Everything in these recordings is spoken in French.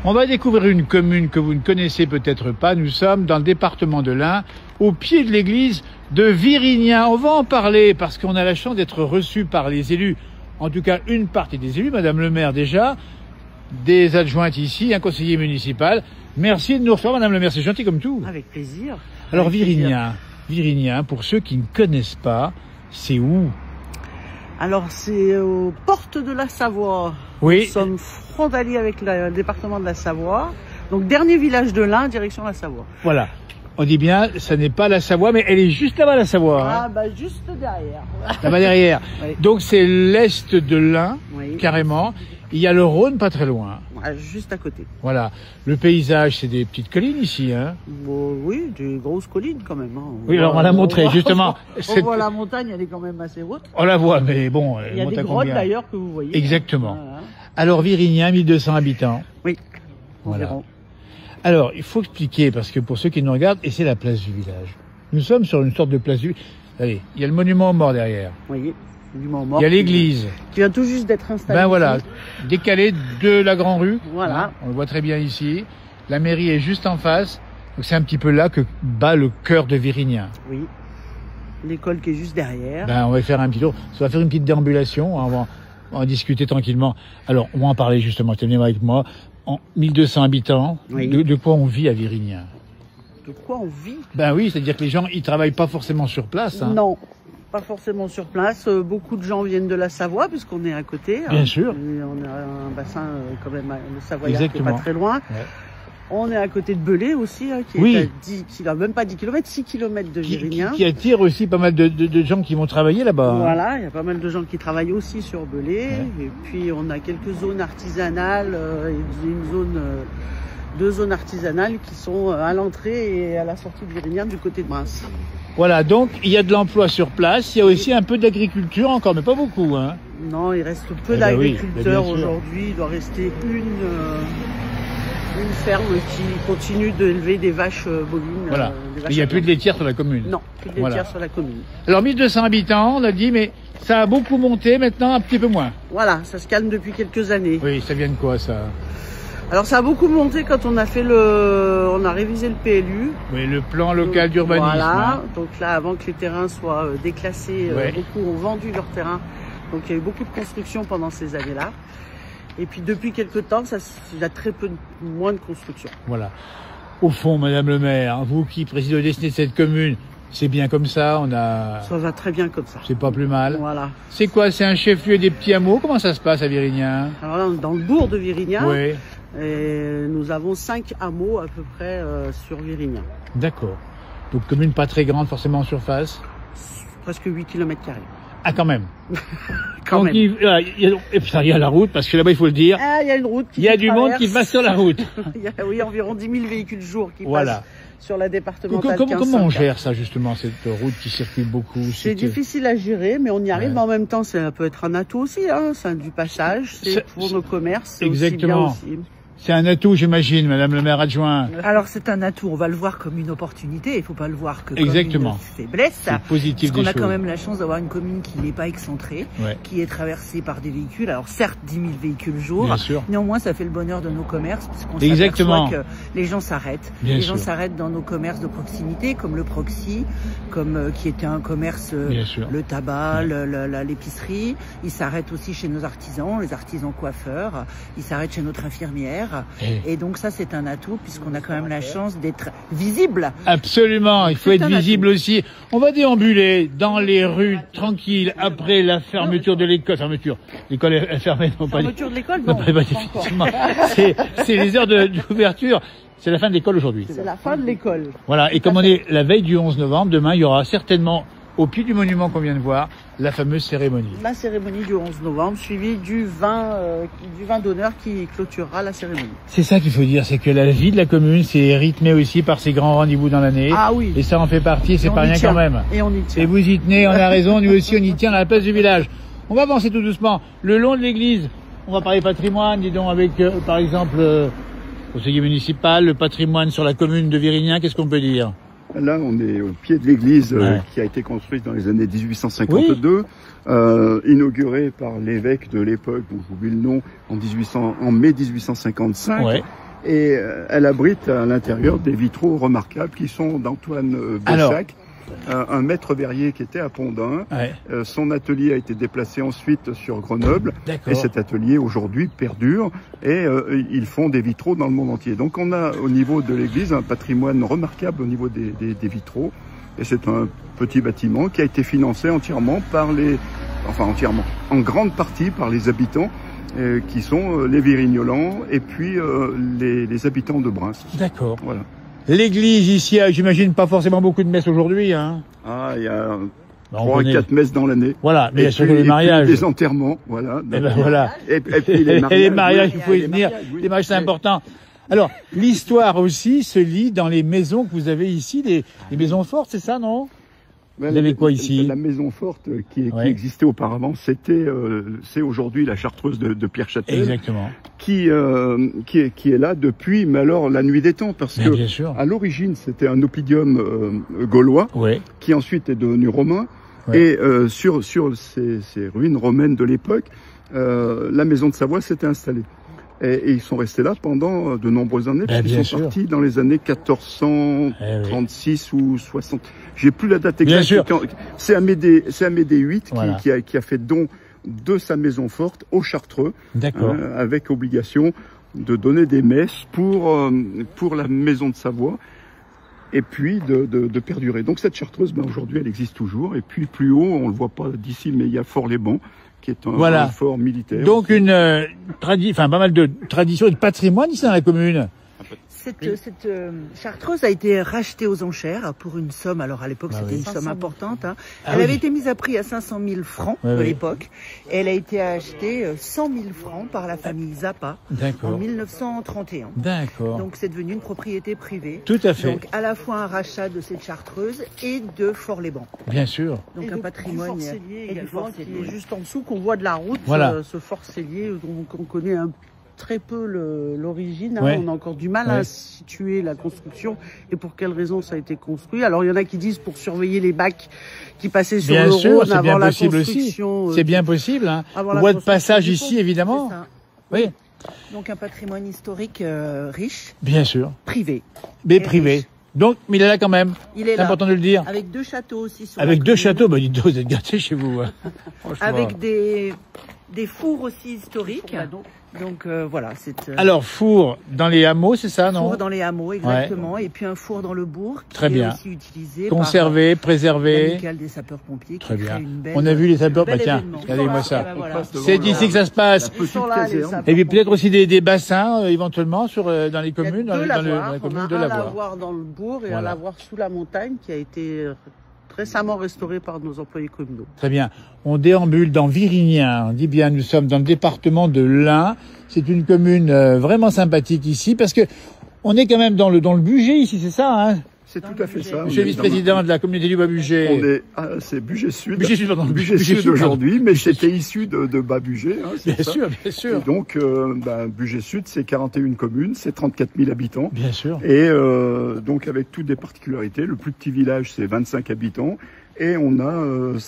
On va découvrir une commune que vous ne connaissez peut-être pas. Nous sommes dans le département de l'Ain, au pied de l'église de Virignan. On va en parler parce qu'on a la chance d'être reçu par les élus, en tout cas une partie des élus, Madame le maire déjà, des adjointes ici, un conseiller municipal. Merci de nous recevoir, Madame le maire, c'est gentil comme tout. Avec plaisir. Alors Virignan, pour ceux qui ne connaissent pas, c'est où? Alors c'est aux portes de la Savoie. Oui. Nous sommes frontaliers avec le département de la Savoie. Donc dernier village de l'Ain, direction la Savoie. Voilà. On dit bien, ça n'est pas la Savoie, mais elle est juste là-bas, la Savoie. Ah, hein. bah juste derrière. Là-bas derrière. Oui. Donc c'est l'est de l'Ain, Oui. carrément. Il y a le Rhône pas très loin. Ah, juste à côté. Voilà. Le paysage, c'est des petites collines ici. Hein. Bon, oui, des grosses collines quand même. Hein. Oui, alors on l'a montré, justement. On voit la montagne, elle est quand même assez haute. On la voit, mais bon, Il y a monte des à grottes combien? d'ailleurs que vous voyez. Exactement. Voilà. Alors Virignan, 1200 habitants. Oui, Voilà. environ. Alors, il faut expliquer, parce que pour ceux qui nous regardent, et c'est la place du village. Nous sommes sur une sorte de place du... Allez, il y a le monument aux morts derrière. Vous voyez, du Mont Mort. Il y a l'église. Qui vient tout juste d'être installée. Ben voilà, ici. décalé de la Grand Rue. Voilà. Hein, on le voit très bien ici. La mairie est juste en face. Donc c'est un petit peu là que bat le cœur de Virignan. Oui. L'école qui est juste derrière. Ben, on va faire un petit tour. On va faire une petite déambulation. Hein, on va en discuter tranquillement. Alors, on va en parler justement. Tenez avec moi. En 1200 habitants, Oui. de quoi on vit à Virignan? De quoi on vit? Ben oui, c'est-à-dire que les gens, ils travaillent pas forcément sur place. Hein. Non, pas forcément sur place. Beaucoup de gens viennent de la Savoie, puisqu'on est à côté. Bien sûr. Et on a un bassin quand même, le Savoyard, qui est Exactement. pas très loin. Ouais. On est à côté de Belay aussi, hein, qui Oui. est à 10 km, même pas 10 km, 6 km de Virignan. Qui attire aussi pas mal de gens qui vont travailler là-bas. Hein. Voilà, il y a pas mal de gens qui travaillent aussi sur Belay. Ouais. Et puis on a quelques zones artisanales, et deux zones artisanales qui sont à l'entrée et à la sortie de Virignan du côté de Reims. Voilà, donc il y a de l'emploi sur place, il y a aussi un peu d'agriculture encore, mais pas beaucoup. Hein. Non, il reste peu Eh ben oui, d'agriculteurs bien sûr. aujourd'hui. Il doit rester une ferme qui continue d'élever des vaches bovines. Voilà, des vaches il n'y a à plus de viande. laitière sur la commune. Non, plus de Voilà. laitière sur la commune. Alors 1200 habitants, on a dit, mais ça a beaucoup monté, maintenant un petit peu moins. Voilà, ça se calme depuis quelques années. Oui, ça vient de quoi ça? Alors ça a beaucoup monté quand on a on a révisé le PLU. Oui, le plan local d'urbanisme. Voilà, hein. donc là, avant que les terrains soient déclassés, Ouais. beaucoup ont vendu leurs terrains. Donc il y a eu beaucoup de construction pendant ces années-là. Et puis depuis quelques temps, il y a très peu, moins de construction. Voilà. Au fond, Madame le maire, vous qui présidez le destin de cette commune, c'est bien comme ça, Ça va très bien comme ça. c'est pas plus mal. Voilà. C'est quoi? C'est un chef-lieu des petits hameaux? Comment ça se passe à Virignan? Alors là, dans le bourg de Virignan, Oui, et nous avons 5 hameaux à peu près sur Virignan. d'accord. Donc commune pas très grande forcément en surface. Presque 8 km². Ah, quand même. Quand Donc, même. il y a la route, parce que là-bas, il faut le dire, Ah, il y a une route qui il y a se du monde qui traverse. passe sur la route. Il y a, oui, environ 10 000 véhicules jour qui Voilà. passent sur la départementale Comment on 15-104. gère ça, justement, cette route qui circule beaucoup? C'est difficile à gérer, mais on y arrive. Ouais. Mais en même temps, ça peut être un atout aussi. Hein. C'est du passage, c'est pour nos commerces. c'est Exactement. Aussi bien aussi. C'est un atout, j'imagine, Madame le maire adjoint. Alors c'est un atout, on va le voir comme une opportunité, il faut pas le voir que Exactement. comme une faiblesse. C'est positif Parce qu'on des a quand choses. même la chance d'avoir une commune qui n'est pas excentrée, Ouais. qui est traversée par des véhicules. Alors certes 10 000 véhicules jour, Bien sûr. néanmoins ça fait le bonheur de nos commerces, puisqu'on Exactement. s'aperçoit que les gens s'arrêtent. Bien Les sûr. gens s'arrêtent dans nos commerces de proximité, comme le Proxy, comme qui était un commerce, Bien sûr. le tabac, l'épicerie. Ils s'arrêtent aussi chez nos artisans, les artisans coiffeurs. Ils s'arrêtent chez notre infirmière. Et donc ça c'est un atout puisqu'on a quand même la chance d'être visible. Absolument, il faut C'est être un visible aussi. On va déambuler dans les rues tranquilles après la fermeture de l'école. Fermeture. L'école est fermée, non pas Fermeture de l'école, non, non. pas définitivement. C'est les heures d'ouverture. C'est la fin de l'école aujourd'hui. C'est la fin de l'école. Voilà, et comme on est la veille du 11 novembre, demain, il y aura certainement, au pied du monument qu'on vient de voir, la fameuse cérémonie. La cérémonie du 11 novembre, suivie du vin d'honneur qui clôturera la cérémonie. C'est ça qu'il faut dire, c'est que la vie de la commune, c'est rythmé aussi par ces grands rendez-vous dans l'année. Ah oui. Et ça en fait partie, c'est Et on pas y rien tient. quand même. Et on y tient. Et vous y tenez, on a raison, nous aussi on y tient à la place du village. On va avancer tout doucement. Le long de l'église, on va parler patrimoine, dis donc, avec par exemple, conseiller municipal, le patrimoine sur la commune de Virignan, qu'est-ce qu'on peut dire? Là, on est au pied de l'église Ouais. qui a été construite dans les années 1852, inaugurée par l'évêque de l'époque, dont j'oublie le nom, en mai 1855. Ouais. Et elle abrite à l'intérieur des vitraux remarquables qui sont d'Antoine Bessac, un maître verrier qui était à Pondin. Ouais. Son atelier a été déplacé ensuite sur Grenoble. D'accord. Et cet atelier aujourd'hui perdure et ils font des vitraux dans le monde entier. Donc on a au niveau de l'église un patrimoine remarquable au niveau des vitraux. Et c'est un petit bâtiment qui a été financé entièrement par en grande partie par les habitants qui sont les Virignolans et puis les habitants de Bruns. D'accord. Voilà. L'église ici, j'imagine pas forcément beaucoup de messes aujourd'hui, hein. Ah, il y a Bah, 3 à 4 messes dans l'année. Voilà, mais il y a surtout puis- les et puis mariages. les enterrements, voilà. Et ben voilà. Et puis les Et mariages. les mariages, oui. il faut y Les venir. mariages, oui. Les mariages, c'est important. Alors, l'histoire aussi se lit dans les maisons que vous avez ici, les maisons fortes, c'est ça, non? Ouais, Vous avez quoi ici? La maison forte qui Ouais. existait auparavant, c'est aujourd'hui la Chartreuse de Pierre Châtel, Exactement. qui est là depuis, mais alors la nuit des temps, parce Mais que bien sûr. à l'origine c'était un oppidum gaulois, Oui. qui ensuite est devenu romain, Ouais. et sur ces ruines romaines de l'époque, la maison de Savoie s'était installée. Et ils sont restés là pendant de nombreuses années, Ben, puisqu'ils bien sont sûr. partis dans les années 1436 ou 60. J'ai plus la date Bien exacte. sûr. C'est Amédée VIII Voilà. qui a fait don de sa maison forte aux Chartreux, D'accord. avec obligation de donner des messes pour la maison de Savoie, et puis de perdurer. Donc cette Chartreuse, aujourd'hui, elle existe toujours. Et puis plus haut, on le voit pas d'ici, mais il y a Fort-les-Bans, qui est Voilà. un fort militaire. Donc pas mal de traditions et de patrimoine ici dans la commune. Cette chartreuse a été rachetée aux enchères pour une somme, alors à l'époque Ah c'était oui. une somme importante, hein. Ah Elle oui. avait été mise à prix à 500 000 francs Ouais, de ouais. l'époque, et elle a été achetée 100 000 francs par la famille Zappa en D'accord. 1931. D'accord. Donc c'est devenu une propriété privée. Tout à fait. Donc à la fois un rachat de cette chartreuse et de Fort-les-Bancs. Bien sûr. Donc Et un du patrimoine Fort-Cellier et du également, qui Fort-Cellier. est juste en dessous, qu'on voit de la route, Voilà. ce Fort-Cellier, dont on connaît très peu l'origine. Hein. Ouais. On a encore du mal Ouais. à situer la construction et pour quelles raisons ça a été construit. Alors il y en a qui disent pour surveiller les bacs qui passaient sur Bien le sûr, Rhône c'est avant bien la possible aussi. construction. C'est bien possible, hein. avant la Voie de construction passage du ici, pont. évidemment. C'est ça. Oui, Donc un patrimoine historique riche, bien sûr. privé. Mais Et privé. riche. Donc, mais il est là quand même. Il est C'est là. important de le dire. Avec 2 châteaux aussi sur Avec la 2 commune. châteaux, bah dites donc, vous êtes gâtés chez vous. Hein. Franchement. Avec des fours aussi historiques. Fourladon. Donc voilà, c'est Alors, four dans les hameaux, c'est ça, non? four dans les hameaux, exactement. Et puis un four dans le bourg qui Très est bien. aussi utilisé Conservé, par préservé. l'amicale des sapeurs-pompiers. Très qui bien. crée une belle, On a vu les sapeurs. un bel Bah tiens, événement. regardez-moi ça. Ah, bah, voilà. C'est ici que ça se passe. Ils sont là, les sapeurs. Et puis peut-être aussi des bassins, éventuellement, dans les Il y a communes, deux dans lavoirs. la On commune a de un Lavoie. lavoir dans le bourg et Voilà. un lavoir sous la montagne qui a été récemment restauré par nos employés communaux. Très bien. On déambule dans Virignan. On dit bien, nous sommes dans le département de l'Ain. C'est une commune vraiment sympathique ici parce que on est quand même dans le budget ici, c'est ça, hein? C'est tout à fait ça. Monsieur le vice-président de la communauté du On Bas-Budget. est, c'est Bugey Sud. Bugey Sud, pardon. Bugey Sud aujourd'hui, mais c'était issu de Bas-Bugey. Hein, c'est Bien ça. sûr, bien sûr. Et donc, Bugey Sud, c'est 41 communes, c'est 34 000 habitants. Bien sûr. Et donc, avec toutes des particularités, le plus petit village, c'est 25 habitants. Et on a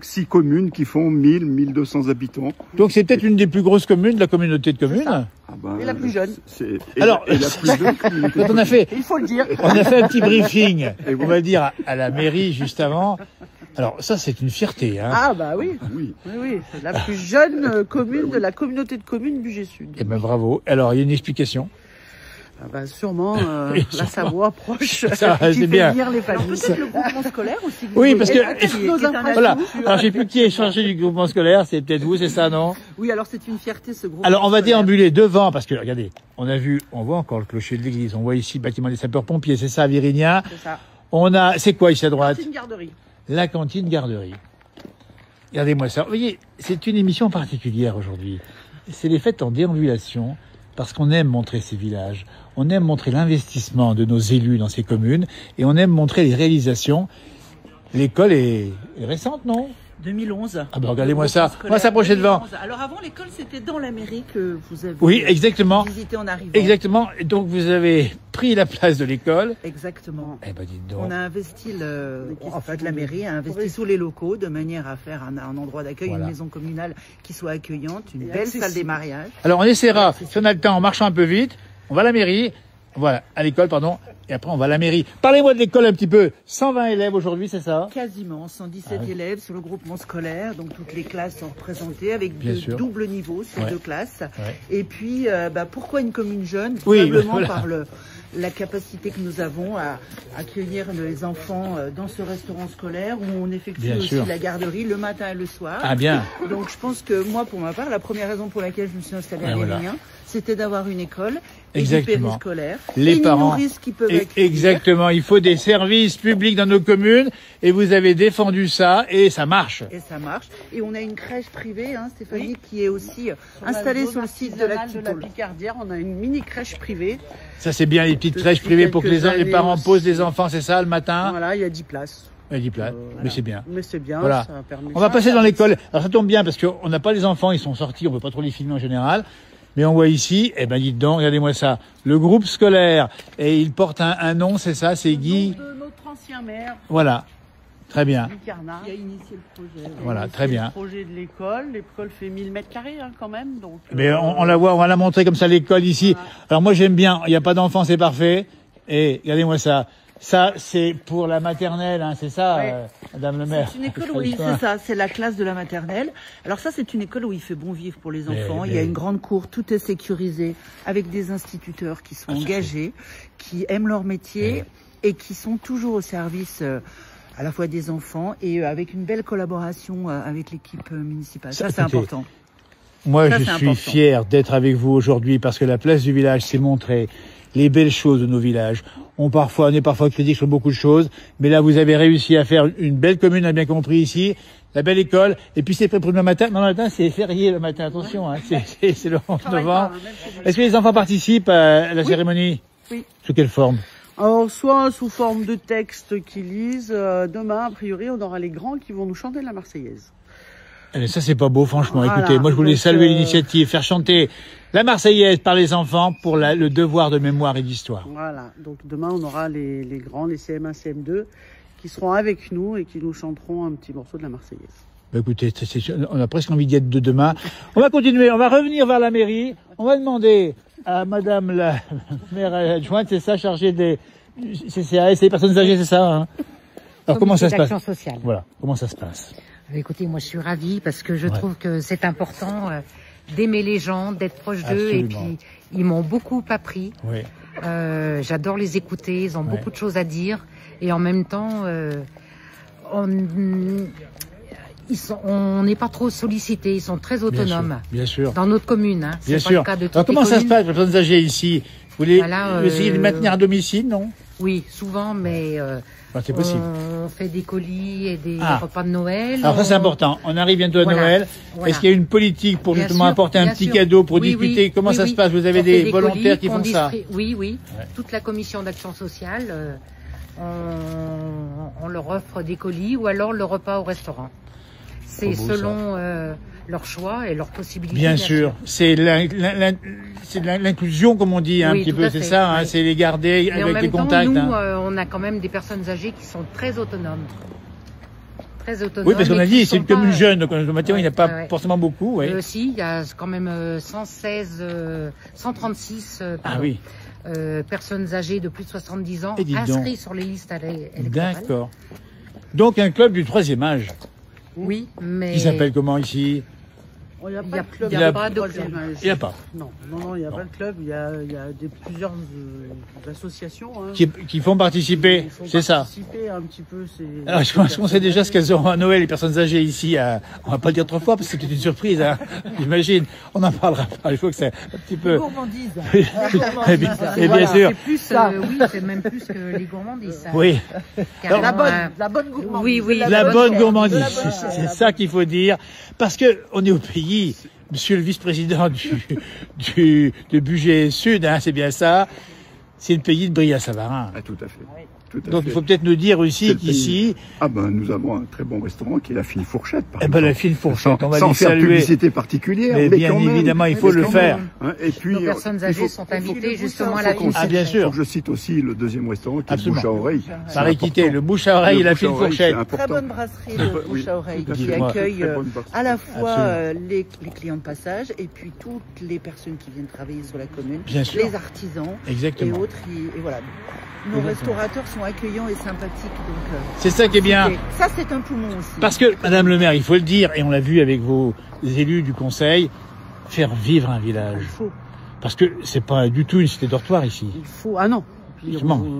6 communes qui font 1200 habitants. Donc c'est peut-être une des plus grosses communes de la communauté de communes. ça. Ah ben, Et la plus jeune. Alors, et la plus jeune communauté. Quand on a fait, Il faut le dire. on a fait un petit briefing, on va dire, à la mairie juste avant. Alors ça, c'est une fierté, hein. Ah bah oui, Oui. oui, c'est la plus jeune commune de la communauté de communes Bugey Sud. Eh ben bravo. Alors il y a une explication. Ah bah sûrement Oui, la sûrement. Savoie proche Ça, qui c'est fait bien. venir les Alors familles. peut-être le groupement scolaire aussi. que Oui, vous parce voyez, que- qui est un Voilà. atout. Alors je sais plus qui est chargé du groupement scolaire, c'est peut-être vous, c'est ça, non? Oui, alors c'est une fierté ce groupe. Alors on va déambuler devant, parce que regardez, on voit encore le clocher de l'église, on voit ici le bâtiment des sapeurs-pompiers, c'est ça, à Virignan. C'est ça. On a, c'est quoi ici à droite? C'est une garderie. La cantine garderie. Regardez-moi ça. Vous voyez, c'est une émission particulière aujourd'hui. C'est les fêtes en déambulation, parce qu'on aime montrer ces villages. On aime montrer l'investissement de nos élus dans ces communes, et on aime montrer les réalisations. L'école est récente, non? 2011. Ah ben regardez-moi ça. Scolaire, On va s'approcher devant. 2011. Alors avant l'école c'était dans la mairie que vous avez Oui, exactement. visité en arrivant. Exactement. Et donc vous avez pris la place de l'école. Exactement. Eh ben dites donc. On a investi en fait la mairie a investi sous les locaux de manière à faire un endroit d'accueil, Voilà. une maison communale qui soit accueillante, une Et belle accessible. salle des mariages. Alors on essaiera, si on a le temps, en marchant un peu vite, on va à la mairie, voilà, à l'école, pardon, et après on va à la mairie. Parlez-moi de l'école un petit peu. 120 élèves aujourd'hui, c'est ça? Quasiment, 117 élèves sur le groupement scolaire, donc toutes les classes sont représentées avec double niveau sur 2 classes. Ouais. Et puis, pourquoi une commune jeune? Probablement par la capacité que nous avons à accueillir les enfants dans ce restaurant scolaire où on effectue aussi la garderie le matin et le soir. Ah bien. Donc je pense que moi, pour ma part, la première raison pour laquelle je me suis installée à Vérignan, c'était d'avoir une école et du périscolaire. Les parents, qui peuvent exactement. Il faut des services publics dans nos communes et vous avez défendu ça et ça marche. Et ça marche. Et on a une crèche privée, Stéphanie, qui est aussi installée sur le site de la Picardière. On a une mini crèche privée. Ça c'est bien, les petites crèches privées pour que les parents posent des enfants, c'est ça, le matin? Voilà, il y a 10 places. Il y a 10 places, mais c'est bien. Mais c'est bien, voilà. Ça permet on va passer dans l'école. Alors ça tombe bien parce qu'on n'a pas les enfants, ils sont sortis, on ne peut pas trop les filmer en général. Mais on voit ici, eh ben dites donc, regardez-moi ça, le groupe scolaire, et il porte un nom, c'est ça, c'est Guy. Le nom de notre ancien maire. Voilà, très bien. Guy Carnat. Qui a initié le projet. Voilà, très bien. Le projet de l'école fait 1000 mètres carrés quand même. Donc, mais on la voit, on va la montrer comme ça l'école ici. Voilà. Alors moi j'aime bien, il n'y a pas d'enfants, c'est parfait. Et regardez-moi ça. Ça, c'est pour la maternelle, c'est ça, Madame le maire? C'est une école, oui, c'est ça, c'est la classe de la maternelle. Alors ça, c'est une école où il fait bon vivre pour les enfants. Il y a une grande cour, tout est sécurisé, avec des instituteurs qui sont engagés, qui aiment leur métier et qui sont toujours au service à la fois des enfants et avec une belle collaboration avec l'équipe municipale. Ça, c'est important. Moi, je suis fier d'être avec vous aujourd'hui parce que la place du village s'est montrée les belles choses de nos villages. On est parfois critique sur beaucoup de choses, mais là vous avez réussi à faire une belle commune, on a bien compris ici, la belle école, et puis c'est prêt pour demain matin. Non, le matin c'est férié le matin, attention, c'est le 11 novembre. Est-ce que les enfants participent à la cérémonie? Oui. Sous quelle forme? Alors, soit sous forme de texte qu'ils lisent. Demain, a priori, on aura les grands qui vont nous chanter la Marseillaise. Ça, c'est pas beau, franchement. Voilà, écoutez, moi, je voulais saluer l'initiative, faire chanter la Marseillaise par les enfants pour le devoir de mémoire et d'histoire. Voilà. Donc, demain, on aura les grands, les CM1, CM2, qui seront avec nous et qui nous chanteront un petit morceau de la Marseillaise. Bah, écoutez, on a presque envie d'y être de demain. On va continuer. On va revenir vers la mairie. On va demander à Madame la maire adjointe, c'est ça, chargée des CCAS, des personnes âgées, c'est ça, Alors, comment ça se passe? Sociale. Voilà. Comment ça se passe? Écoutez, moi je suis ravie parce que je trouve que c'est important d'aimer les gens, d'être proche d'eux et puis ils m'ont beaucoup appris. Oui. J'adore les écouter, ils ont beaucoup de choses à dire et en même temps on n'est pas trop sollicités, ils sont très autonomes. Bien sûr. Dans notre commune, bien c'est sûr. pas le cas de toutes Alors, comment les ça communes. se passe, les personnes âgées ici? Vous voulez essayer de les maintenir à domicile, non? Oui, souvent, mais c'est possible. On fait des colis et des repas de Noël. Alors ça c'est important. On arrive bientôt à Noël. Voilà. Est-ce qu'il y a une politique pour justement apporter un petit cadeau pour discuter? Comment ça se passe? Vous avez des volontaires qui font ça? Oui. Ouais. Toute la commission d'action sociale, on leur offre des colis ou alors le repas au restaurant. C'est selon leur choix et leurs possibilités. Bien sûr. C'est l'inclusion, comme on dit, un petit peu, c'est ça, c'est les garder avec les contacts. Nous, on a quand même des personnes âgées qui sont très autonomes. Très autonomes. Oui, parce qu'on a dit, c'est une commune jeune, donc en matière, il n'y a pas forcément beaucoup. Si, il y a quand même 136 personnes âgées de plus de 70 ans inscrites sur les listes électorales. D'accord. Donc un club du 3e âge. Oui, mais... Qui s'appelle comment ici? Il n'y a pas de club. Il n'y a pas de club. Il n'y a pas. Non, il n'y a pas de club. Il y a plusieurs associations qui font participer. C'est ça. Participer un petit peu. Alors, je pense qu'on sait déjà ce qu'elles auront à Noël, les personnes âgées ici. On va pas le dire 3 fois parce que c'est une surprise. J'imagine. On n'en parlera pas. Il faut que c'est un petit peu. Les gourmandises. Et bien sûr. C'est plus, oui, c'est même plus que les gourmandises. Oui. La bonne gourmandise. Oui. La bonne gourmandise. C'est ça qu'il faut dire. Parce que on est au pays, monsieur le vice-président du budget Sud, c'est bien ça, c'est le pays de Bria-Savarin. Tout à fait. Tout à Donc fait. il faut peut-être nous dire aussi C'est le qu'ici, Ah ben, nous avons un très bon restaurant qui est la Fine Fourchette, par eh exemple. ben, la Fine Fourchette, on va sans lui faire saluer. publicité particulière, Mais bien quand même. évidemment, il faut Mais le quand faire. même, hein. Et puis, Nos personnes il âgées faut- sont il faut invitées le justement à bouche la à Fine Ah, bien Fourchette. sûr. Faut que je cite aussi le deuxième restaurant qui est le Absolument. Bouche à Oreille. Par C'est équité, important. le bouche à oreille et la bouche à Fine oreille, Fourchette. c'est important. Très bonne brasserie, le Oui, bouche à oreille, tout à qui fait. accueille Très bonne brasserie. à la fois Absolument. les clients de passage et puis toutes les personnes qui viennent travailler sur la commune, Bien sûr. les artisans et Exactement. autres. Et voilà. Nos Exactement. restaurateurs sont accueillants et sympathiques. Donc, C'est ça qui est bien. ça, c'est un poumon aussi. Parce que, Madame le maire, il faut le dire, et on l'a vu avec vos élus du conseil, faire vivre un village. Il faut. Parce que c'est pas du tout une cité dortoir ici. Il faut. Ah non.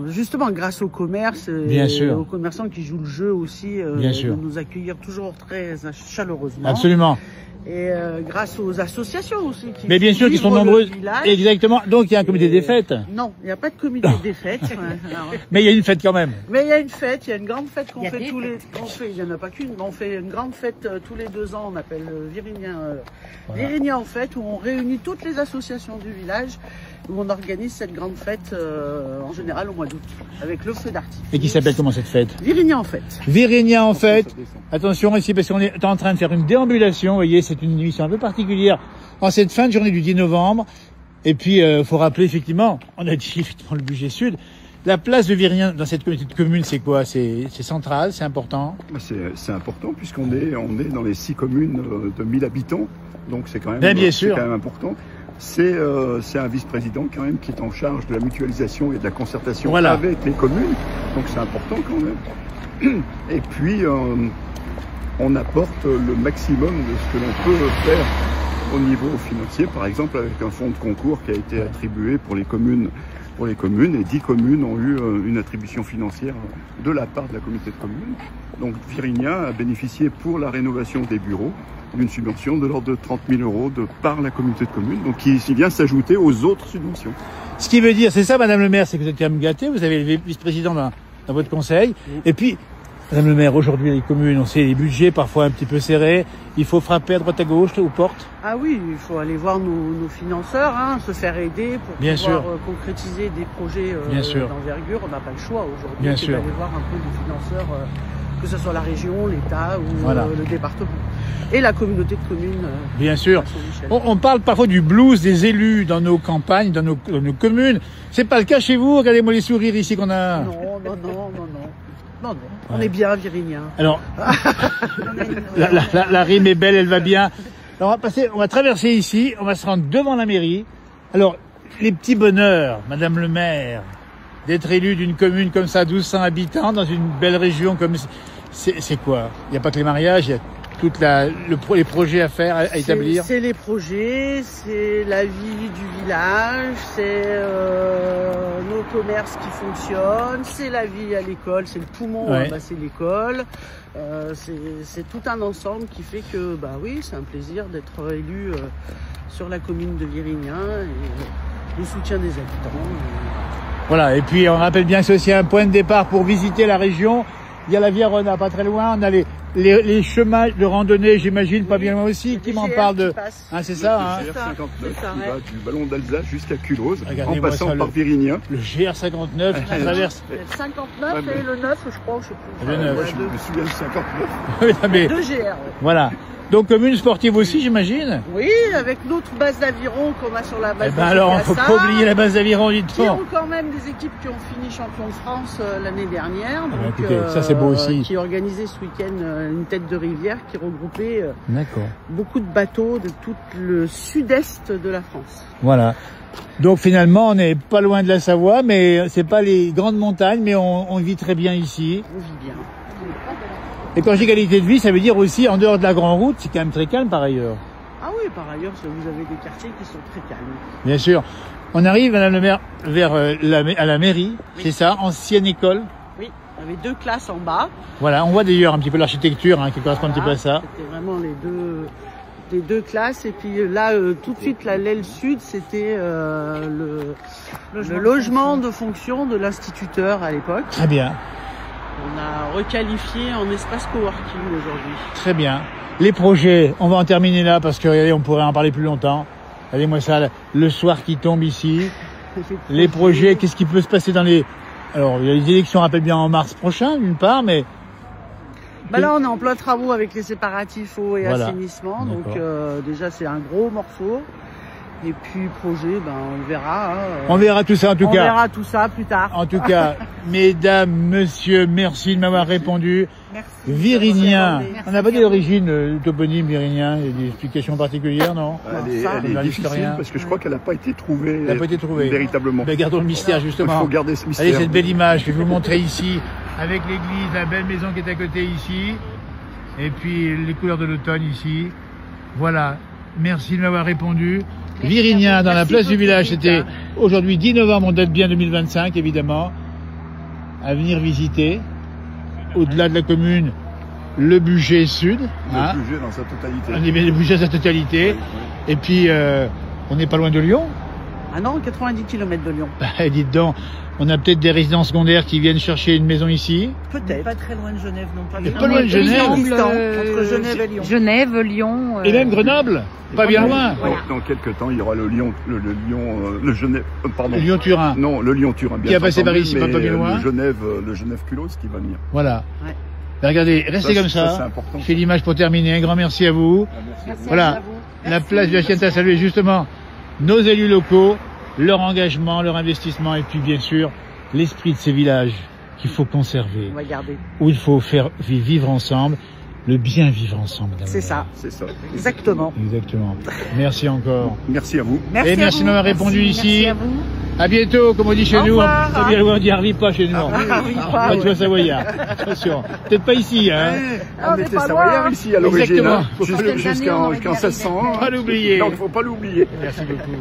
Justement, grâce au commerce Bien et sûr. aux commerçants qui jouent le jeu aussi, Bien sûr. de nous accueillir toujours très chaleureusement. Absolument. Et grâce aux associations aussi. Mais bien sûr, qui sont vivent le nombreuses. village. Exactement. Donc il y a un comité des fêtes. Non, il n'y a pas de comité des fêtes. Alors, Mais il y a une fête quand même. mais il y a une fête, il y a une grande fête qu'on Il y a fait des tous les. fêtes. Il n'y en a pas qu'une, mais on fait une grande fête tous les 2 ans. On appelle Virinien. Voilà. Virinien en fête, où on réunit toutes les associations du village, où on organise cette grande fête en général au mois d'août, avec le feu d'artifice. Et qui s'appelle comment cette fête? Virinien en fête. Virénia en fête. Ça descend. Attention ici parce qu'on est en train de faire une déambulation. Vous voyez, c'est une émission un peu particulière en cette fin de journée du 10 novembre. Et puis, faut rappeler effectivement, on a dit effectivement le budget sud. La place de Virinien dans cette communauté de communes, c'est quoi? C'est central, c'est important. C'est important puisqu'on est dans les 6 communes de 1000 habitants, donc c'est quand même, Ben, bien c'est sûr. quand même important. C'est un vice-président quand même qui est en charge de la mutualisation et de la concertation Voilà. avec les communes, donc c'est important quand même. Et puis on apporte le maximum de ce que l'on peut faire au niveau financier, par exemple avec un fonds de concours qui a été attribué pour les communes, et 10 communes ont eu une attribution financière de la part de la communauté de communes. Donc Virinien a bénéficié pour la rénovation des bureaux d'une subvention de l'ordre de 30 000 € par la communauté de communes, donc qui vient s'ajouter aux autres subventions. Ce qui veut dire, c'est ça, Madame le maire, c'est que vous êtes quand même gâté. Vous avez le vice-président dans votre conseil. Et puis, Madame le maire, aujourd'hui, les communes, on sait les budgets parfois un petit peu serrés. Il faut frapper à droite à gauche, aux portes. Ah oui, il faut aller voir nos financeurs, hein, se faire aider pour Bien pouvoir sûr. concrétiser des projets Bien sûr. d'envergure. On n'a pas le choix aujourd'hui. Bien c'est sûr. d'aller voir un peu les financeurs, que ce soit la région, l'État ou Voilà. le département. Et la communauté de communes. Bien sûr. Saint-Michel. On parle parfois du blues des élus dans nos campagnes, dans nos communes. C'est pas le cas chez vous. Regardez-moi les sourires ici qu'on a. Non. Non. On est bien Virinien. Alors, la rime est belle, elle va bien. Alors, on va traverser ici, on va se rendre devant la mairie. Alors, les petits bonheurs, Madame le maire, d'être élu d'une commune comme ça, 1200 habitants, dans une belle région comme c'est quoi? Il n'y a pas que les mariages, il y a toute les projets à faire, à établir. C'est les projets, c'est la vie du village, c'est nos commerces qui fonctionnent, c'est la vie à l'école, c'est le poumon, Ouais. c'est l'école. C'est tout un ensemble qui fait que, bah oui, c'est un plaisir d'être élu sur la commune de Virinien et le soutien des habitants. Voilà, et puis on rappelle bien que c'est aussi un point de départ pour visiter la région. Il y a la Vierona, pas très loin, on a les chemins de randonnée, j'imagine, pas bien loin aussi. Qui m'en parle de... Hein, c'est ça, hein? Le GR59 c'est ça, qui ouais. va du ballon d'Alsace jusqu'à Culose, en Regardez-moi passant ça, par Virinien. Le GR59 qui traverse... Le 59 Ouais, mais- et le 9, je crois, je sais plus. Le 9. Moi, je me souviens de 59. Non, mais, 2 GR. Ouais. voilà. Donc commune sportive aussi, j'imagine. Oui, avec notre base d'aviron qu'on a sur la base Eh ben alors, faut pas oublier la base d'aviron, dites Qui ont donc. quand même des équipes qui ont fini champion de France l'année dernière. ben, Donc, écoutez, ça, c'est beau aussi. Qui organisait ce week-end une tête de rivière qui regroupait D'accord. beaucoup de bateaux de tout le sud-est de la France. Voilà. Donc finalement, on n'est pas loin de la Savoie, mais c'est pas les grandes montagnes, mais on vit très bien ici. On vit bien. Et quand j'ai qualité de vie, ça veut dire aussi, en dehors de la grande route, c'est quand même très calme par ailleurs. Ah oui, par ailleurs, vous avez des quartiers qui sont très calmes. Bien sûr. On arrive, Madame le maire, vers à la mairie, Oui. c'est ça, ancienne école. Oui, il y avait 2 classes en bas. Voilà, on voit d'ailleurs un petit peu l'architecture qui correspond un petit peu à ça. C'était vraiment les deux classes. Et puis là, tout de suite, l'aile sud, c'était le logement de fonction de l'instituteur à l'époque. Très bien, On a requalifié en espace coworking aujourd'hui. très bien. Les projets, on va en terminer là parce que regardez, on pourrait en parler plus longtemps. Regardez-moi ça, le soir qui tombe ici. Les projets, qu'est-ce qui peut se passer dans les Alors, les élections rappellent bien en mars prochain, d'une part, mais... Bah là, on est en plein travaux avec les séparatifs eau et Voilà. assainissement. Donc, déjà, c'est un gros morceau. Et puis, projet, ben, on verra. Hein. On verra tout ça, en tout cas. On verra tout ça plus tard. En tout cas, mesdames, messieurs, merci de m'avoir répondu. Merci. Virinien. Merci. On n'a pas dit l'origine du toponyme Virinien. Il y a des explications particulières, non? Elle on a est difficile l'historien. parce que je crois qu'elle n'a pas été trouvée. Elle n'a pas été trouvée. Véritablement. Ben, gardons le mystère, Il justement. faut garder ce mystère. Allez, cette belle image que je vais vous montrer ici, avec l'église, la belle maison qui est à côté ici, et puis les couleurs de l'automne ici. Voilà. Merci de m'avoir répondu. Virinien, dans la place du village, c'était aujourd'hui 10 novembre, on date bien 2025, évidemment. À venir visiter. Au-delà de la commune, le budget sud. Le budget dans sa totalité. On est bien le budget dans sa totalité. Et puis, on n'est pas loin de Lyon. Ah non, 90 km de Lyon. Bah, dites donc, on a peut-être des résidences secondaires qui viennent chercher une maison ici. Peut-être. Pas très loin de Genève non plus. Et pas loin de Genève. Entre Genève et Lyon. Genève, Lyon. Et même Grenoble, pas bien loin. Dans quelques temps, il y aura le Genève, pardon. Le Lyon-Turin. Non, le Lyon-Turin. Qui a passé par ici, pas bien loin. Le Genève-Culose qui va venir. Voilà. Ouais. Ben, regardez, restez comme c'est ça. important. Je fais l'image pour terminer. Un grand merci à vous. Merci Voilà. à vous. La place de la Chienta a salué justement nos élus locaux, leur engagement, leur investissement et puis bien sûr l'esprit de ces villages qu'il faut conserver, On va garder. où il faut faire vivre ensemble, le bien vivre ensemble. mesdames et C'est ça. C'est ça. Exactement. messieurs. Exactement. Merci encore. Merci à vous. Et merci de m'avoir répondu ici. Merci à vous. À bientôt, comme on dit chez Au nous. revoir. Ça veut dire on dit arrive pas chez nous. Arrive pas, Pas ouais. toi savoyard. Attention. Peut-être pas ici, hein. On est était pas savoyards loin. ici à l'origine. Exactement. Hein. Quelques années, on Jusqu'en aurait dû 1600. Pas l'oublier. Donc, faut pas l'oublier. Merci beaucoup.